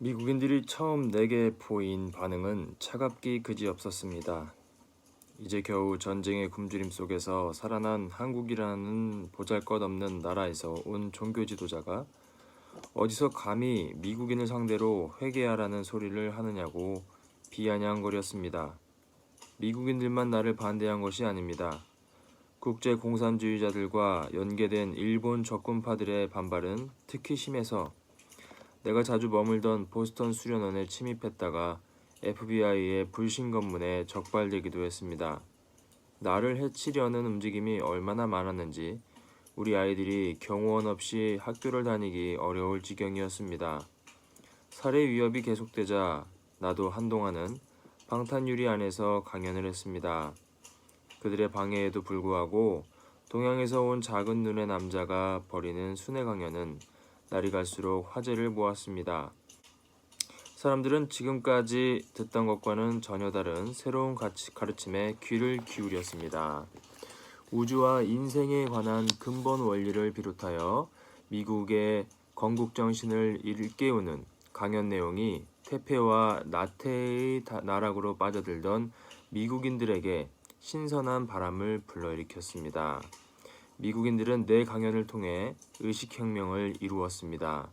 미국인들이 처음 내게 보인 반응은 차갑기 그지없었습니다. 이제 겨우 전쟁의 굶주림 속에서 살아난 한국이라는 보잘것없는 나라에서 온 종교 지도자가 어디서 감히 미국인을 상대로 회개하라는 소리를 하느냐고 비아냥거렸습니다. 미국인들만 나를 반대한 것이 아닙니다. 국제 공산주의자들과 연계된 일본 적군파들의 반발은 특히 심해서 내가 자주 머물던 보스턴 수련원에 침입했다가 FBI의 불신 검문에 적발되기도 했습니다. 나를 해치려는 움직임이 얼마나 많았는지 우리 아이들이 경호원 없이 학교를 다니기 어려울 지경이었습니다. 살해 위협이 계속되자 나도 한동안은 방탄유리 안에서 강연을 했습니다. 그들의 방해에도 불구하고 동양에서 온 작은 눈의 남자가 벌이는 순회 강연은 날이 갈수록 화제를 모았습니다. 사람들은 지금까지 듣던 것과는 전혀 다른 새로운 가르침에 귀를 기울였습니다. 우주와 인생에 관한 근본 원리를 비롯하여 미국의 건국정신을 일깨우는 강연 내용이 태페와 나태의 나락으로 빠져들던 미국인들에게 신선한 바람을 불러일으켰습니다. 미국인들은 내 강연을 통해 의식혁명을 이루었습니다.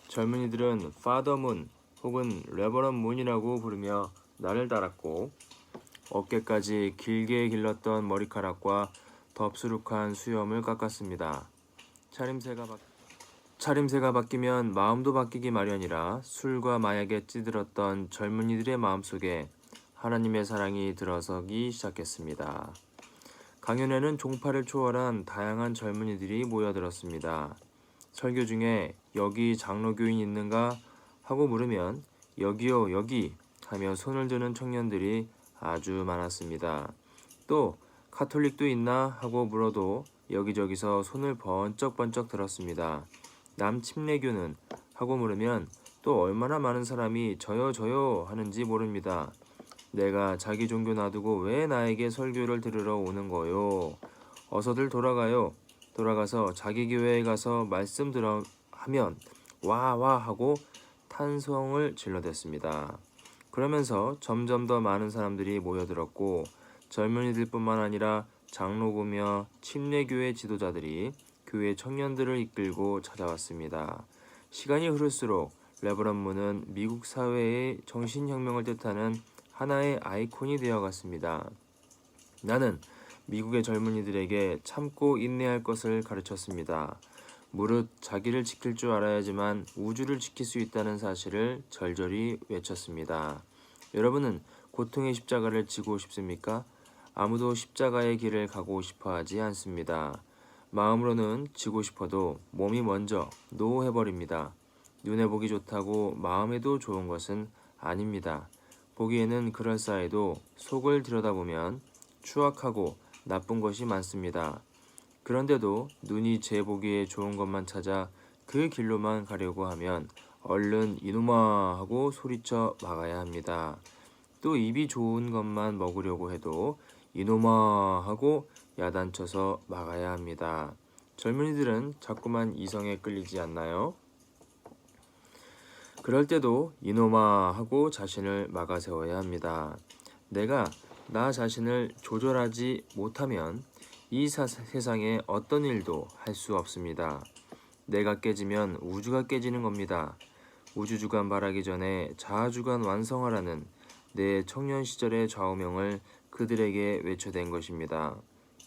젊은이들은 파더 문 혹은 레버런 문이라고 부르며 나를 따랐고 어깨까지 길게 길렀던 머리카락과 덥수룩한 수염을 깎았습니다. 차림새가 바뀌면 마음도 바뀌기 마련이라 술과 마약에 찌들었던 젊은이들의 마음속에 하나님의 사랑이 들어서기 시작했습니다. 강연에는 종파를 초월한 다양한 젊은이들이 모여들었습니다. 설교 중에 여기 장로교인 있는가 하고 물으면 여기요 여기 하며 손을 드는 청년들이 아주 많았습니다. 또 카톨릭도 있나 하고 물어도 여기저기서 손을 번쩍번쩍 들었습니다. 남침례교는 하고 물으면 또 얼마나 많은 사람이 저요 하는지 모릅니다. 내가 자기 종교 놔두고 왜 나에게 설교를 들으러 오는 거요? 어서들 돌아가요. 돌아가서 자기 교회에 가서 말씀 들어 하면 와 하고 탄성을 질러댔습니다. 그러면서 점점 더 많은 사람들이 모여들었고 젊은이들뿐만 아니라 장로고며 침례교회 지도자들이 교회 청년들을 이끌고 찾아왔습니다. 시간이 흐를수록 레버런 문은 미국 사회의 정신혁명을 뜻하는 하나의 아이콘이 되어갔습니다. 나는 미국의 젊은이들에게 참고 인내할 것을 가르쳤습니다. 무릇 자기를 지킬 줄 알아야지만 우주를 지킬 수 있다는 사실을 절절히 외쳤습니다. 여러분은 고통의 십자가를 지고 싶습니까? 아무도 십자가의 길을 가고 싶어 하지 않습니다. 마음으로는 지고 싶어도 몸이 먼저 노해버립니다. 눈에 보기 좋다고 마음에도 좋은 것은 아닙니다. 보기에는 그럴싸해도 속을 들여다보면 추악하고 나쁜 것이 많습니다. 그런데도 눈이 제 보기에 좋은 것만 찾아 그 길로만 가려고 하면 얼른 이놈아 하고 소리쳐 막아야 합니다. 또 입이 좋은 것만 먹으려고 해도 이놈아 하고 야단쳐서 막아야 합니다. 젊은이들은 자꾸만 이성에 끌리지 않나요? 그럴 때도 이놈아 하고 자신을 막아세워야 합니다. 내가 나 자신을 조절하지 못하면 이 세상에 어떤 일도 할 수 없습니다. 내가 깨지면 우주가 깨지는 겁니다. 우주주간 바라기 전에 자아주간 완성하라는 내 청년 시절의 좌우명을 그들에게 외쳐댄 것입니다.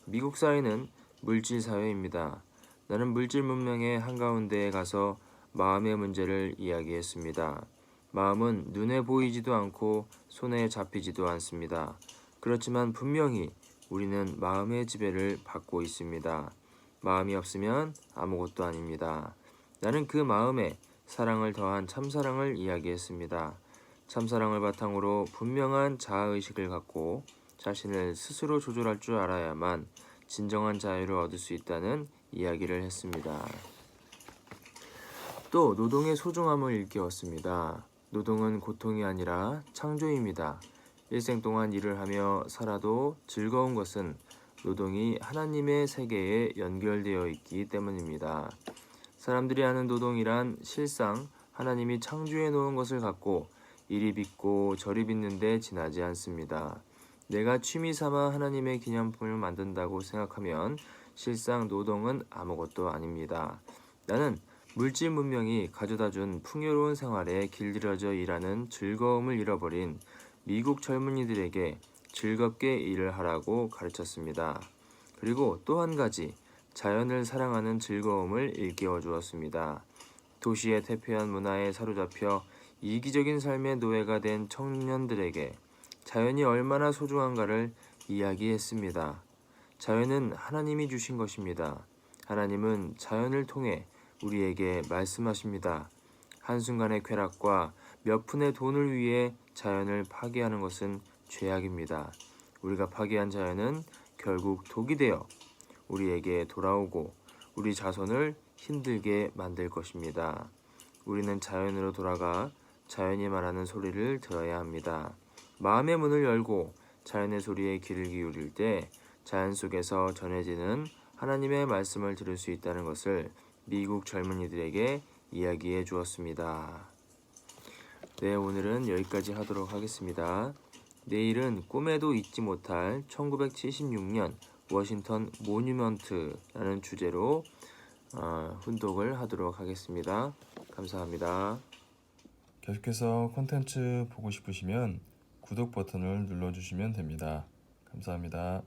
미국 사회는 물질 사회입니다. 나는 물질 문명의 한가운데에 가서 마음의 문제를 이야기했습니다. 마음은 눈에 보이지도 않고 손에 잡히지도 않습니다. 그렇지만 분명히 우리는 마음의 지배를 받고 있습니다. 마음이 없으면 아무것도 아닙니다. 나는 그 마음에 사랑을 더한 참사랑을 이야기했습니다. 참사랑을 바탕으로 분명한 자아의식을 갖고 자신을 스스로 조절할 줄 알아야만 진정한 자유를 얻을 수 있다는 이야기를 했습니다. 또 노동의 소중함을 일깨웠습니다. 노동은 고통이 아니라 창조입니다. 일생 동안 일을 하며 살아도 즐거운 것은 노동이 하나님의 세계에 연결되어 있기 때문입니다. 사람들이 하는 노동이란 실상 하나님이 창조해 놓은 것을 갖고 이리 빚고 저리 빚는데 지나지 않습니다. 내가 취미 삼아 하나님의 기념품을 만든다고 생각하면 실상 노동은 아무것도 아닙니다. 나는 물질 문명이 가져다준 풍요로운 생활에 길들여져 일하는 즐거움을 잃어버린 미국 젊은이들에게 즐겁게 일을 하라고 가르쳤습니다. 그리고 또 한 가지, 자연을 사랑하는 즐거움을 일깨워 주었습니다. 도시의 태폐한 문화에 사로잡혀 이기적인 삶의 노예가 된 청년들에게 자연이 얼마나 소중한가를 이야기했습니다. 자연은 하나님이 주신 것입니다. 하나님은 자연을 통해 우리에게 말씀하십니다. 한순간의 쾌락과 몇 푼의 돈을 위해 자연을 파괴하는 것은 죄악입니다. 우리가 파괴한 자연은 결국 독이 되어 우리에게 돌아오고 우리 자손을 힘들게 만들 것입니다. 우리는 자연으로 돌아가 자연이 말하는 소리를 들어야 합니다. 마음의 문을 열고 자연의 소리에 귀를 기울일 때 자연 속에서 전해지는 하나님의 말씀을 들을 수 있다는 것을 미국 젊은이들에게 이야기해 주었습니다. 네, 오늘은 여기까지 하도록 하겠습니다. 내일은 꿈에도 잊지 못할 1976년 워싱턴 모뉴먼트라는 주제로 훈독을 하도록 하겠습니다. 감사합니다. 계속해서 콘텐츠 보고 싶으시면 구독 버튼을 눌러주시면 됩니다. 감사합니다.